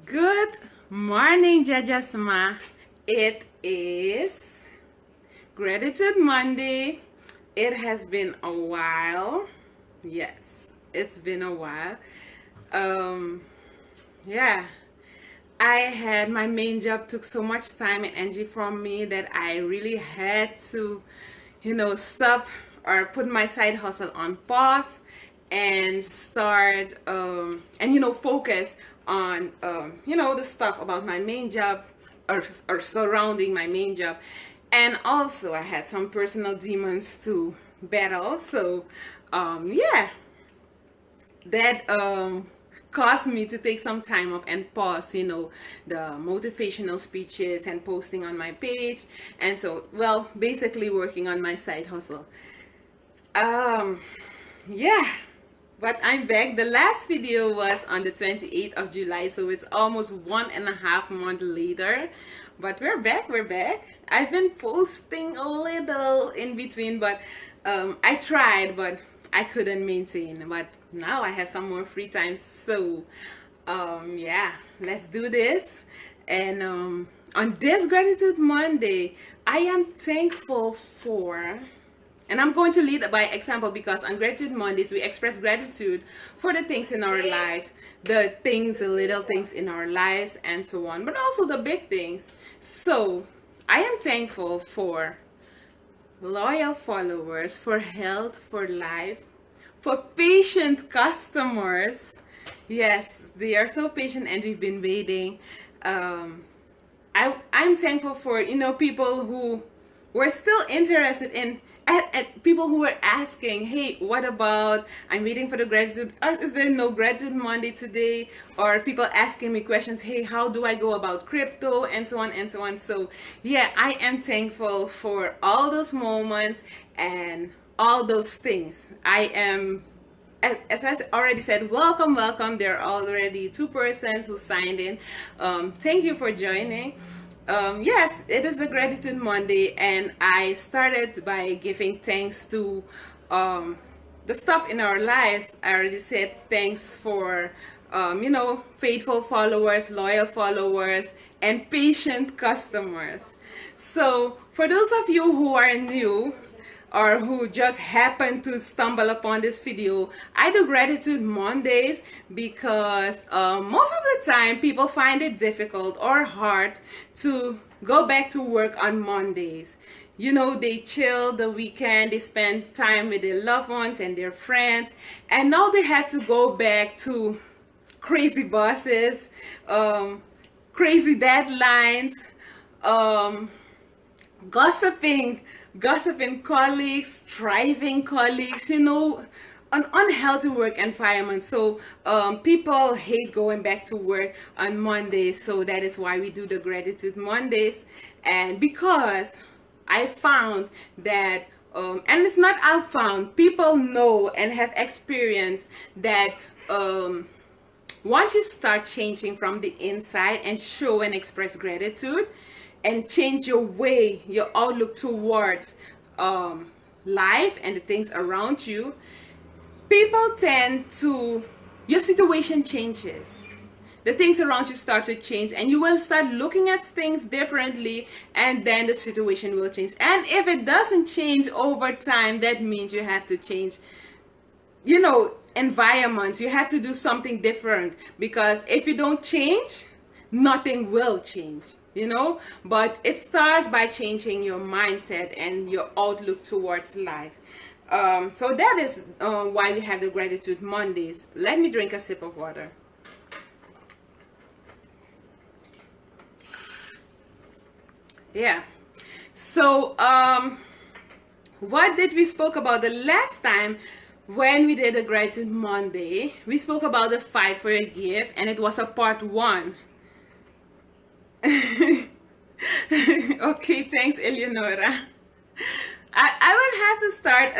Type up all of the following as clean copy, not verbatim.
Good morning, Jajasma. It is Gratitude Monday. It has been a while. Yes, it's been a while. Um, yeah, I had my main job took so much time and energy from me that I really had to, stop or put my side hustle on pause and start focus on the stuff about my main job or surrounding my main job. And also I had some personal demons to battle. So yeah, that caused me to take some time off and pause, the motivational speeches and posting on my page. And so, well, basically working on my side hustle. Um, yeah, but I'm back. The last video was on the 28th of July, so it's almost 1.5 months later. But we're back. I've been posting a little in between, but I tried, but I couldn't maintain. But now I have some more free time, so yeah, let's do this. And on this Gratitude Monday, I am thankful for, and I'm going to lead by example, because on Gratitude Mondays, we express gratitude for the things in our lives, the little things in our lives, and so on, but also the big things. So, I am thankful for loyal followers, for health, for life, for patient customers. Yes, they are so patient and we've been waiting. I'm thankful for, people who were still interested in, at people who were asking, hey, what about, I'm waiting for the gratitude, is there no Gratitude Monday today? Or people asking me questions, hey, how do I go about crypto, and so on and so on. So yeah, I am thankful for all those moments and all those things. I am, as I already said, welcome. There are already 2 persons who signed in. Thank you for joining. Yes, it is a Gratitude Monday, and I started by giving thanks to the stuff in our lives. I already said thanks for faithful followers, loyal followers, and patient customers. So for those of you who are new or who just happen to stumble upon this video, I do Gratitude Mondays because most of the time people find it difficult or hard to go back to work on Mondays. They chill the weekend, they spend time with their loved ones and their friends, and now they have to go back to crazy bosses, crazy deadlines, gossiping colleagues, striving colleagues, an unhealthy work environment. So people hate going back to work on Mondays. So that is why we do the Gratitude Mondays. And because I found that, and it's not I found, people know and have experienced that once you start changing from the inside and show and express gratitude, and change your way, your outlook towards life and the things around you, people tend to, your situation changes. The things around you start to change, and you will start looking at things differently, and then the situation will change. And if it doesn't change over time, that means you have to change, environments. You have to do something different, because if you don't change, nothing will change. But it starts by changing your mindset and your outlook towards life. So that is why we have the Gratitude Mondays. Let me drink a sip of water. Yeah. So what did we spoke about the last time when we did a Gratitude Monday? We spoke about the fight for a gift, and it was a part 1. Okay, thanks, Eleonora. I will have to start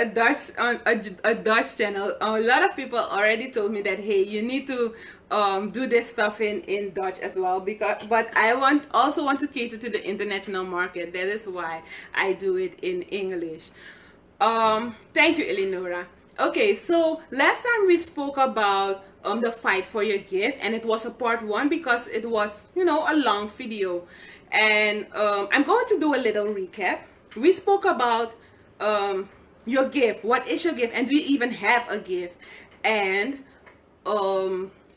a Dutch channel. A lot of people already told me that, hey, you need to do this stuff in Dutch as well, but I also want to cater to the international market. That is why I do it in English. Thank you, Eleonora. Okay, so last time we spoke about the fight for your gift, and it was a part 1 because it was, a long video. And I'm going to do a little recap. We spoke about your gift. What is your gift, and do you even have a gift? And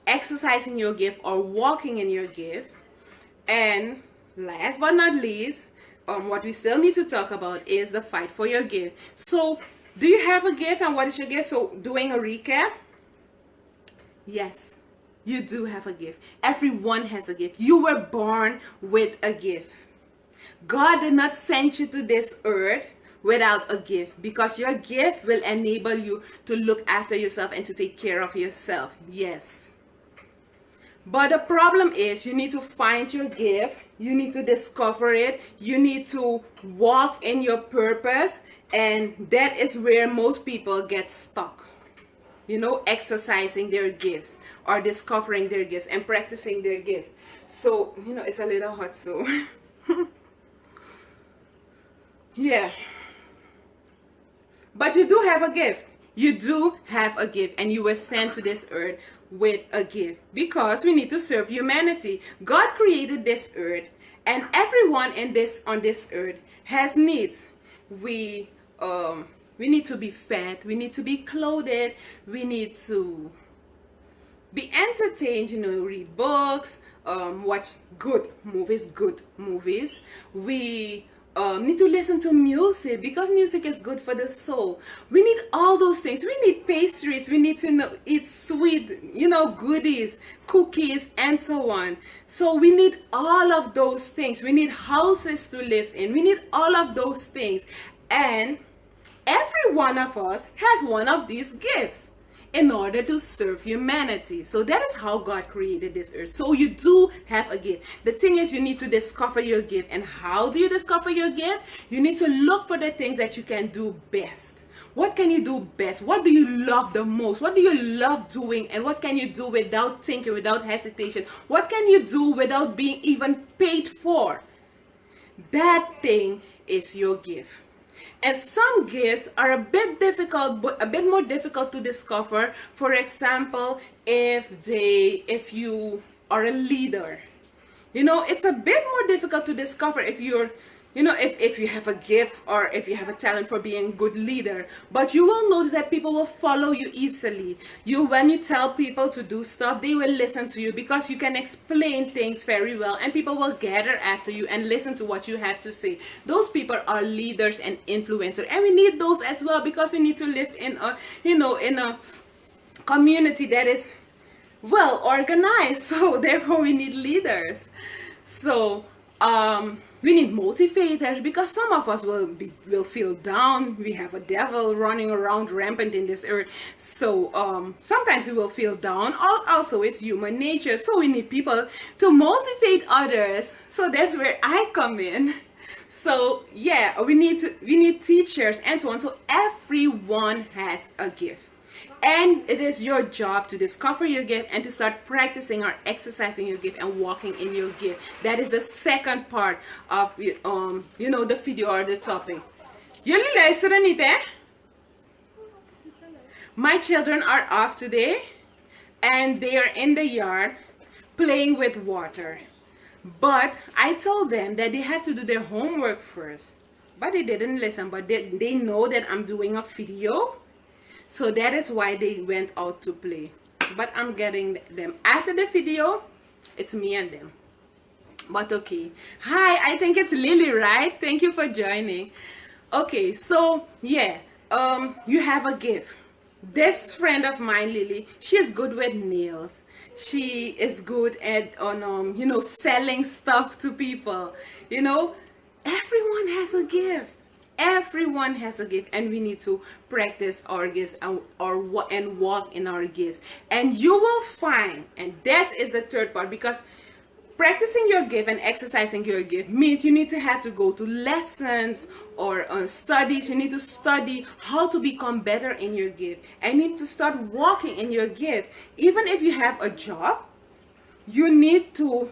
exercising your gift or walking in your gift. And last but not least, what we still need to talk about is the fight for your gift. So do you have a gift, and what is your gift? So doing a recap, yes, you do have a gift. Everyone has a gift. You were born with a gift. God did not send you to this earth without a gift, because your gift will enable you to look after yourself and to take care of yourself. Yes. But the problem is, you need to find your gift, you need to discover it, you need to walk in your purpose, and that is where most people get stuck. Exercising their gifts or discovering their gifts and practicing their gifts. So, it's a little hot, so yeah. But you do have a gift. You do have a gift, and you were sent to this earth with a gift, because we need to serve humanity. God created this earth, and everyone on this earth has needs. We need to be fed, we need to be clothed, we need to be entertained, read books, watch good movies. We need to listen to music, because music is good for the soul. We need all those things. We need pastries, we need to eat sweet, goodies, cookies, and so on. So we need all of those things. We need houses to live in. We need all of those things. And every one of us has one of these gifts in order to serve humanity. So that is how God created this earth. So you do have a gift. The thing is, you need to discover your gift. And how do you discover your gift? You need to look for the things that you can do best. What can you do best? What do you love the most? What do you love doing? And what can you do without thinking, without hesitation? What can you do without being even paid for? That thing is your gift. And some gifts are a bit difficult, but a bit more difficult to discover. For example, if you are a leader, it's a bit more difficult to discover if you're, if you have a gift or if you have a talent for being a good leader. But you will notice that people will follow you easily. When you tell people to do stuff, they will listen to you, because you can explain things very well, and people will gather after you and listen to what you have to say. Those people are leaders and influencers, and we need those as well, because we need to live in a, in a community that is well organized. So therefore we need leaders. So we need motivators, because some of us will feel down. We have a devil running around rampant in this earth. So sometimes we will feel down. Also, it's human nature. So we need people to motivate others. So that's where I come in. So yeah, we need teachers and so on. So everyone has a gift. And it is your job to discover your gift and to start practicing or exercising your gift and walking in your gift. That is the second part of the video or the topic. Jullie luisteren niet, hè? My children are off today, and they are in the yard playing with water. But I told them that they have to do their homework first. But they didn't listen. But they know that I'm doing a video. So that is why they went out to play. But I'm getting them. After the video, it's me and them. But okay. Hi, I think it's Lily, right? Thank you for joining. Okay, so yeah, you have a gift. This friend of mine, Lily, she's good with nails. She is good at selling stuff to people. Everyone has a gift. Everyone has a gift, and we need to practice our gifts and walk in our gifts. And you will find, and that is the third part, because practicing your gift and exercising your gift means you need to have to go to lessons or studies. You need to study how to become better in your gift, and you need to start walking in your gift. Even if you have a job, you need to,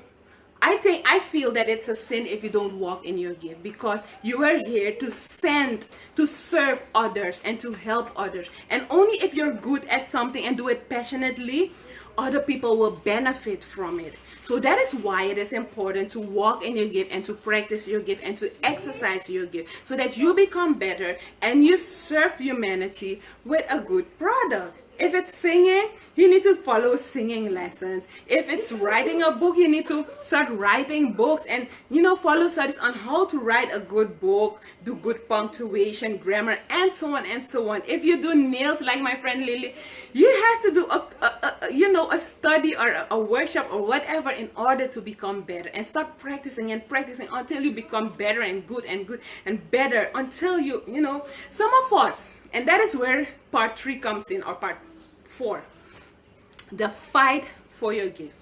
I feel that it's a sin if you don't walk in your gift, because you are here to serve others and to help others. And only if you're good at something and do it passionately, other people will benefit from it. So that is why it is important to walk in your gift and to practice your gift and to exercise your gift so that you become better and you serve humanity with a good product. If it's singing, you need to follow singing lessons. If it's writing a book, you need to start writing books and, follow studies on how to write a good book, do good punctuation, grammar, and so on and so on. If you do nails like my friend Lily, you have to do a study or a workshop or whatever in order to become better, and start practicing and practicing until you become better and good and better until some of us, and that is where part 3 comes in, or part 4, the fight for your gift.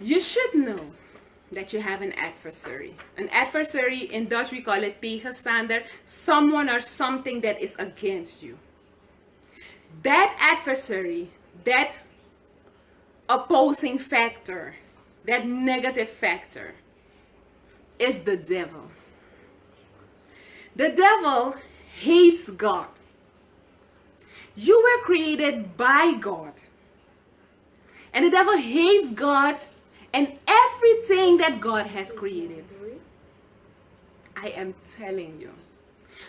You should know that you have an adversary. An adversary, in Dutch we call it tegenstander, someone or something that is against you. That adversary, that opposing factor, that negative factor is the devil. The devil hates God. You were created by God. And the devil hates God and everything that God has created. I am telling you.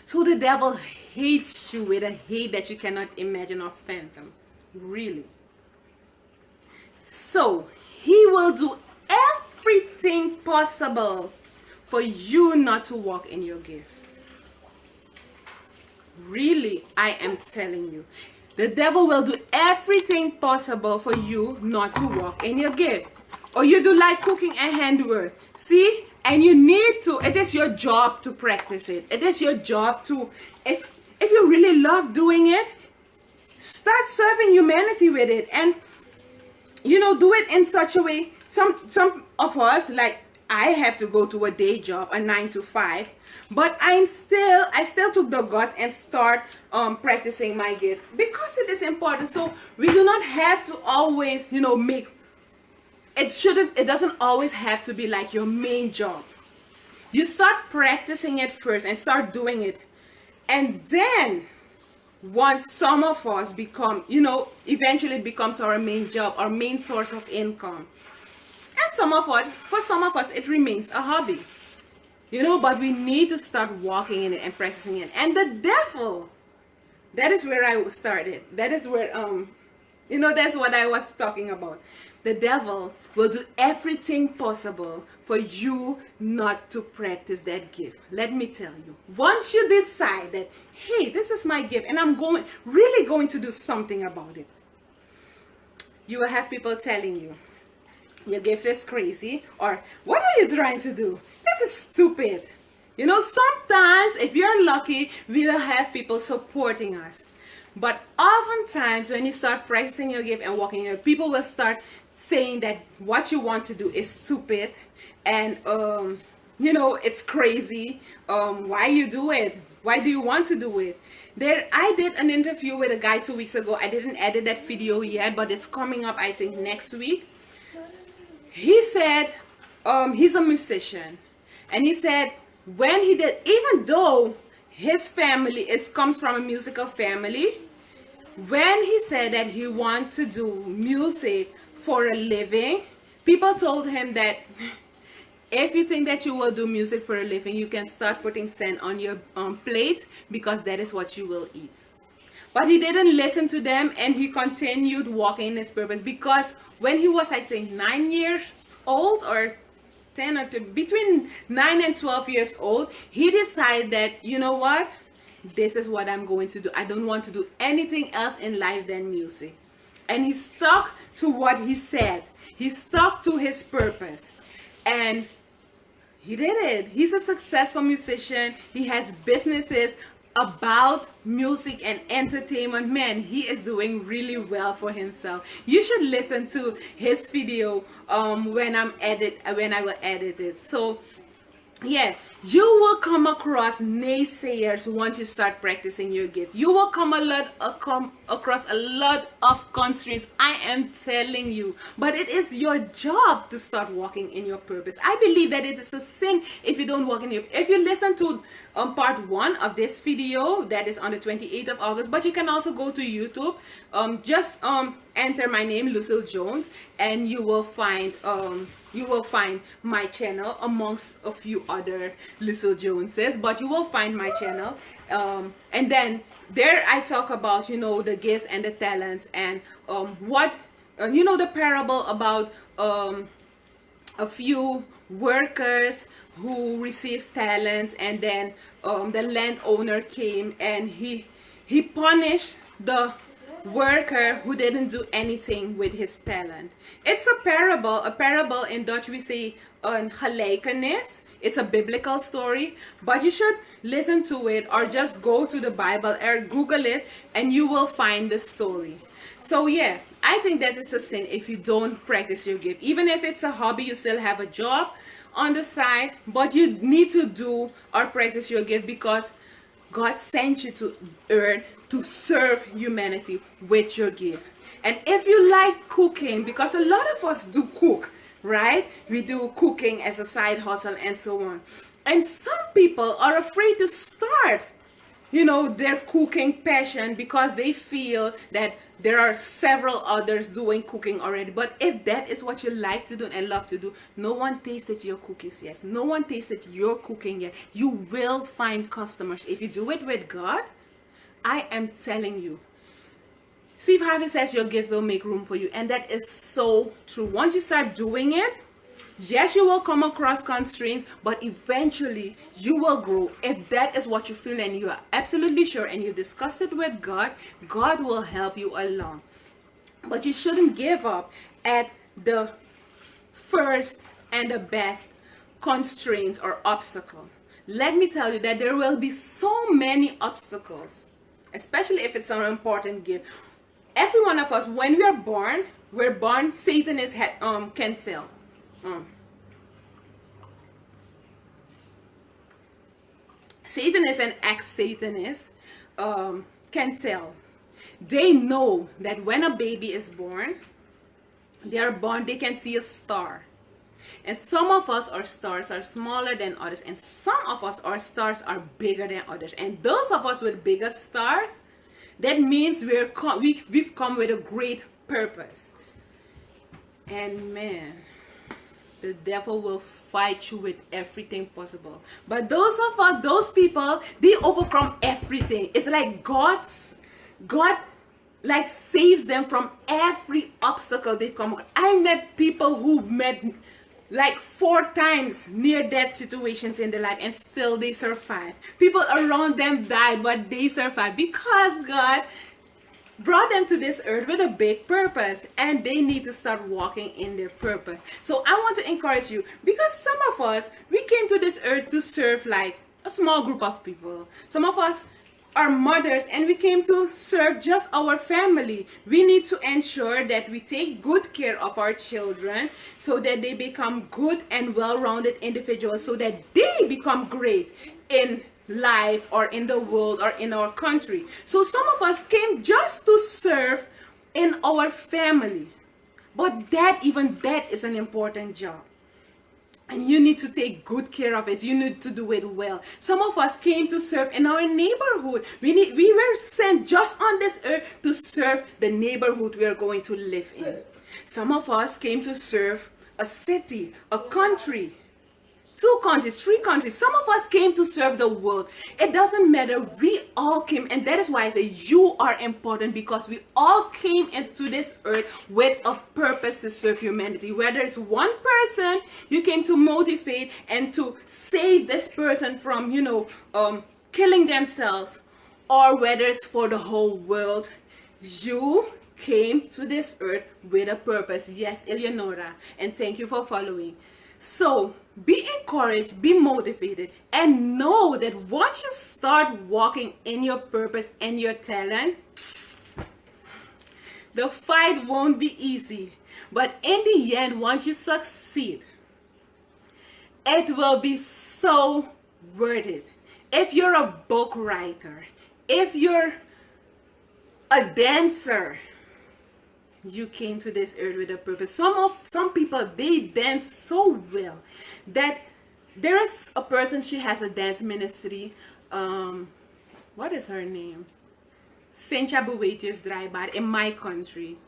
So the devil hates you with a hate that you cannot imagine or fathom. Really. So he will do everything possible for you not to walk in your gift. Really, I am telling you. The devil will do everything possible for you not to walk in your gift. Or you do like cooking and handwork. See? And you need to, it is your job to practice it. It is your job to, if you really love doing it, start serving humanity with it. And, do it in such a way. Some of us, like, I have to go to a day job, a 9 to 5. But I still took the guts and start practicing my gift because it is important. So we do not have to always, make it doesn't always have to be like your main job. You start practicing it first and start doing it. And then once some of us become, eventually it becomes our main job, our main source of income. And for some of us, it remains a hobby. But we need to start walking in it and practicing it. And the devil, that is where I started. That is where, that's what I was talking about. The devil will do everything possible for you not to practice that gift. Let me tell you. Once you decide that, hey, this is my gift and I'm really going to do something about it, you will have people telling you, your gift is crazy, or what are you trying to do? This is stupid. Sometimes if you're lucky, we will have people supporting us. But oftentimes when you start practicing your gift and walking in it, people will start saying that what you want to do is stupid and it's crazy. Why you do it? Why do you want to do it? I did an interview with a guy 2 weeks ago. I didn't edit that video yet, but it's coming up, I think, next week. He said he's a musician, and he said when he did, even though his family comes from a musical family, when he said that he wants to do music for a living, people told him that if you think that you will do music for a living, you can start putting sand on your plate because that is what you will eat. But he didn't listen to them, and he continued walking in his purpose, because when he was, I think, 9 years old or 10 or between 9 and 12 years old, he decided that, you know what, this is what I'm going to do. I don't want to do anything else in life than music. And he stuck to what he said. He stuck to his purpose. And he did it. He's a successful musician. He has businesses about music and entertainment. Man, he is doing really well for himself. You should listen to his video when I will edit it. So yeah, You will come across naysayers once you start practicing your gift. You will come across a lot of constraints. I am telling you. But it is your job to start walking in your purpose. I believe that it is a sin if you don't walk in your. If you listen to part 1 of this video, that is on the 28th of August. But you can also go to YouTube. Just enter my name, Lucille Jones, and you will find my channel amongst a few other Lucille Joneses. But you will find my channel, and then there I talk about the gifts and the talents, and what the parable about a few workers who received talents, and then the landowner came and he punished the worker who didn't do anything with his talent. It's a parable. A parable in Dutch we say een gelijkenis. It's a biblical story, but you should listen to it or just go to the Bible or Google it and you will find the story. So yeah, I think that it's a sin if you don't practice your gift. Even if it's a hobby, you still have a job on the side, but you need to do or practice your gift because God sent you to earth to serve humanity with your gift. And if you like cooking, because a lot of us do cook, right? We do cooking as a side hustle and so on. And some people are afraid to start, their cooking passion because they feel that there are several others doing cooking already. But if that is what you like to do and love to do, no one tasted your cookies yet. No one tasted your cooking yet. You will find customers. If you do it with God, I am telling you. Steve Harvey says your gift will make room for you. And that is so true. Once you start doing it, yes, you will come across constraints, but eventually you will grow. If that is what you feel and you are absolutely sure and you discuss it with God, God will help you along. But you shouldn't give up at the first and the best constraints or obstacle. Let me tell you that there will be so many obstacles, especially if it's an important gift. Every one of us, when we're born, Satan can tell. Satanist and ex-Satanist can tell. They know that when a baby is born, they can see a star. And some of us, our stars are smaller than others, and some of us, our stars are bigger than others. And those of us with bigger stars, that means we've come with a great purpose. And man, the devil will fight you with everything possible. But those people, they overcome everything. It's like God like saves them from every obstacle they come on. I met people who met like 4 times near-death situations in their life and still they survive. People around them died, but they survived because God brought them to this earth with a big purpose, and they need to start walking in their purpose. So I want to encourage you, because some of us, we came to this earth to serve like a small group of people. Some of us are mothers and we came to serve just our family. We need to ensure that we take good care of our children so that they become good and well-rounded individuals, so that they become great in life or in the world or in our country. So some of us came just to serve in our family, but that is an important job, and you need to take good care of it. You need to do it well. Some of us came to serve in our neighborhood. We were sent just on this earth to serve the neighborhood we are going to live in. Some of us came to serve a city, a country, 2 countries, 3 countries. Some of us came to serve the world. It doesn't matter. We all came, and that is why I say you are important, because we all came into this earth with a purpose to serve humanity. Whether it's one person you came to motivate and to save this person from, killing themselves, or whether it's for the whole world, you came to this earth with a purpose. Yes, Eleonora, and thank you for following. So be encouraged, be motivated, and know that once you start walking in your purpose and your talent, the fight won't be easy. But in the end, once you succeed, it will be so worth it. If you're a book writer, if you're a dancer, you came to this earth with a purpose. Some people, they dance so well that there is a person, she has a dance ministry. What is her name? Cynthia Buwaitius Drybar in my country.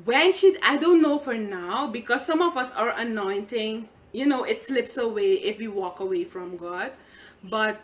When she, I don't know for now, because some of us are anointing, it slips away if we walk away from God. But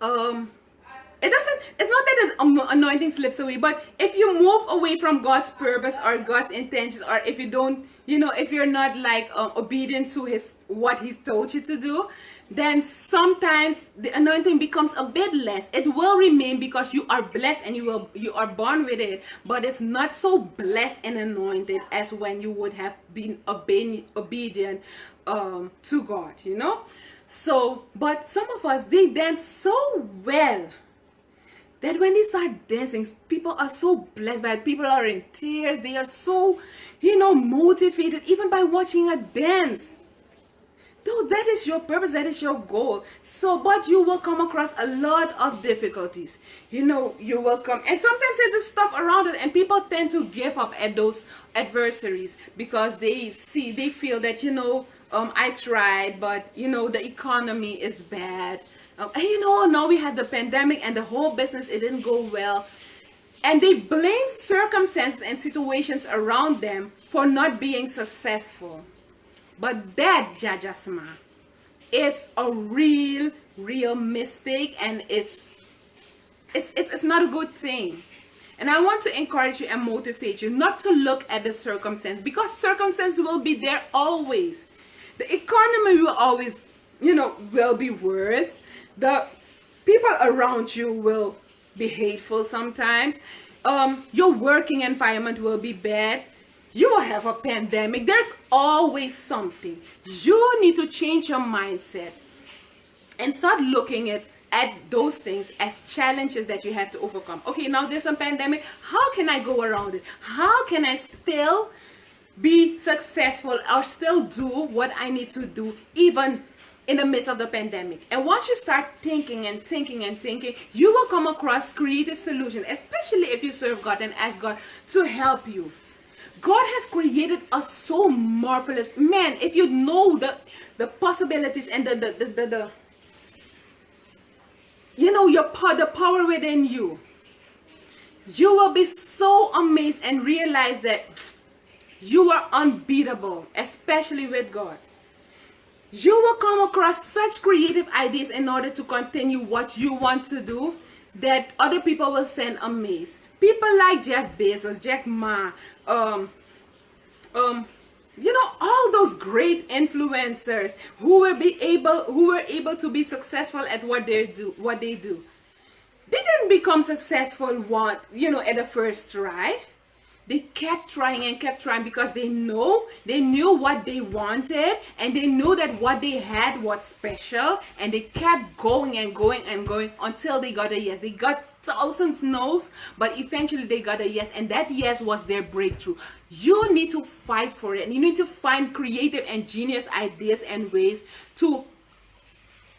it doesn't, it's not that the anointing slips away, but if you move away from God's purpose or God's intentions, or if you don't, if you're not like obedient to what he told you to do, then sometimes the anointing becomes a bit less. It will remain because you are blessed and you are born with it, but it's not so blessed and anointed as when you would have been obedient to God, So, but some of us, they dance so well that when they start dancing, people are so blessed by it. People are in tears. They are so, motivated even by watching a dance. Though that is your purpose, that is your goal. So, but you will come across a lot of difficulties. You will come, and sometimes there's the stuff around it, and people tend to give up at those adversaries because they feel that, I tried, but, the economy is bad. And now we had the pandemic and the whole business, it didn't go well. And they blame circumstances and situations around them for not being successful. But that, Jajasma, it's a real mistake, and it's not a good thing. And I want to encourage you and motivate you not to look at the circumstance, because circumstance will be there always. The economy will always, will be worse. The people around you will be hateful sometimes. Your working environment will be bad. You will have a pandemic. There's always something. You need to change your mindset and start looking at those things as challenges that you have to overcome. Okay, now there's a pandemic. How can I go around it? How can I still be successful or still do what I need to do even in the midst of the pandemic? And once you start thinking and thinking and thinking, you will come across creative solutions, especially if you serve God and ask God to help you. God has created us so marvelous. Man, if you know the possibilities and the power within you, you will be so amazed and realize that you are unbeatable, especially with God. You will come across such creative ideas in order to continue what you want to do that other people will stand amazed. People like Jeff Bezos, Jack Ma, all those great influencers who were able to be successful at what they do. They didn't become successful at the first try. They kept trying and kept trying because they knew what they wanted, and they knew that what they had was special, and they kept going and going and going until they got a yes. They got thousands no's, but eventually they got a yes, and that yes was their breakthrough. You need to fight for it, and you need to find creative and genius ideas and ways to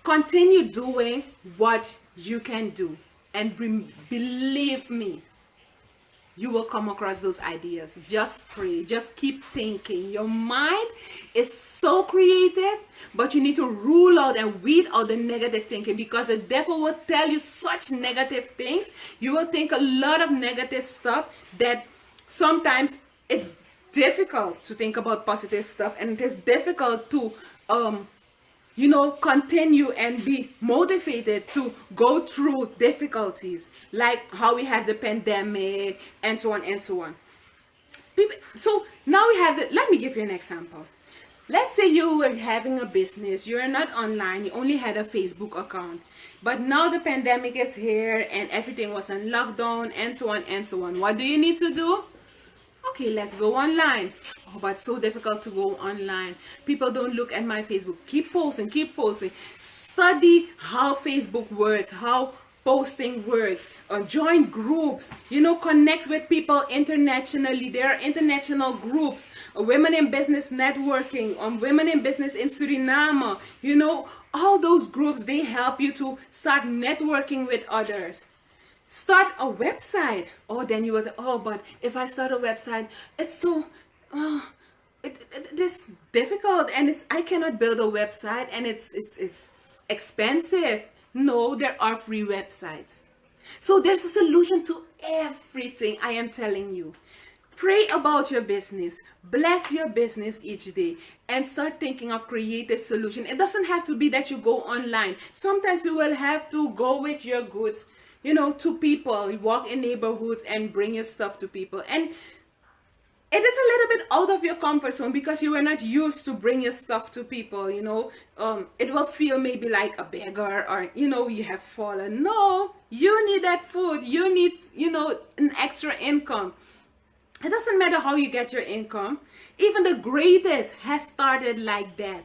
continue doing what you can do. And believe me, you will come across those ideas. Just pray. Just keep thinking. Your mind is so creative, but you need to rule out and weed out the negative thinking, because the devil will tell you such negative things. You will think a lot of negative stuff that sometimes it's difficult to think about positive stuff, and it is difficult to continue and be motivated to go through difficulties, like how we had the pandemic and so on and so on. So now we have let me give you an example. Let's say you were having a business, you're not online, you only had a Facebook account, but now the pandemic is here and everything was on lockdown and so on and so on. What do you need to do? Okay, let's go online. Oh, but it's so difficult to go online. People don't look at my Facebook. Keep posting, keep posting. Study how Facebook works, how posting words, join groups, you know, connect with people internationally. There are international groups, women in business networking, women in business in Suriname, you know, all those groups, they help you to start networking with others. Start a website. Oh, then you will say, oh, but if I start a website, it's so, it is difficult, and I cannot build a website, and it's expensive. No, there are free websites. So there's a solution to everything, I am telling you. Pray about your business, bless your business each day, and start thinking of creative solution. It doesn't have to be that you go online. Sometimes you will have to go with your goods, you know, to people. You walk in neighborhoods and bring your stuff to people. And it is a little bit out of your comfort zone because you were not used to bring your stuff to people, you know. It will feel maybe like a beggar, or, you know, you have fallen. No, you need that food. You need, you know, an extra income. It doesn't matter how you get your income. Even the greatest has started like that.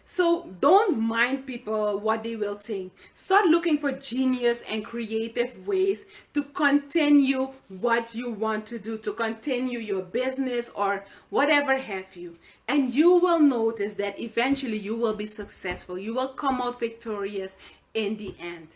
So don't mind people, what they will think. Start looking for genius and creative ways to continue what you want to do, to continue your business or whatever have you. And you will notice that eventually you will be successful. You will come out victorious in the end.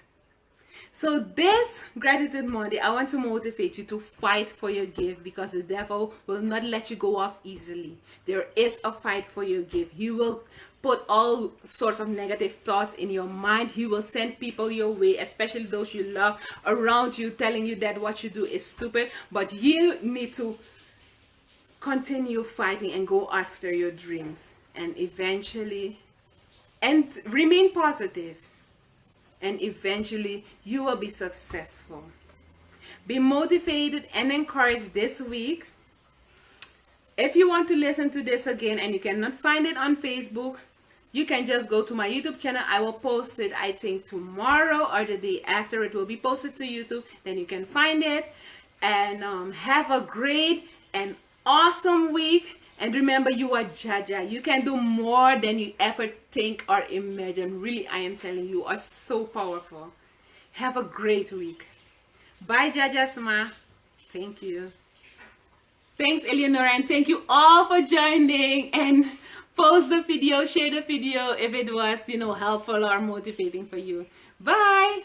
So this Gratitude Monday, I want to motivate you to fight for your gift, because the devil will not let you go off easily. There is a fight for your gift. He will put all sorts of negative thoughts in your mind. He will send people your way, especially those you love, around you, telling you that what you do is stupid. But you need to continue fighting and go after your dreams, and eventually, and remain positive. And eventually you will be successful. Be motivated and encouraged this week. If you want to listen to this again and you cannot find it on Facebook, you can just go to my YouTube channel. I will post it, I think, tomorrow or the day after. It will be posted to YouTube. Then you can find it. And have a great and awesome week. And remember, you are Jaja. You can do more than you ever think or imagine. Really, I am telling you, you are so powerful. Have a great week. Bye, Jaja Sma. Thank you. Thanks, Eleonora, and thank you all for joining. And post the video, share the video if it was, you know, helpful or motivating for you. Bye.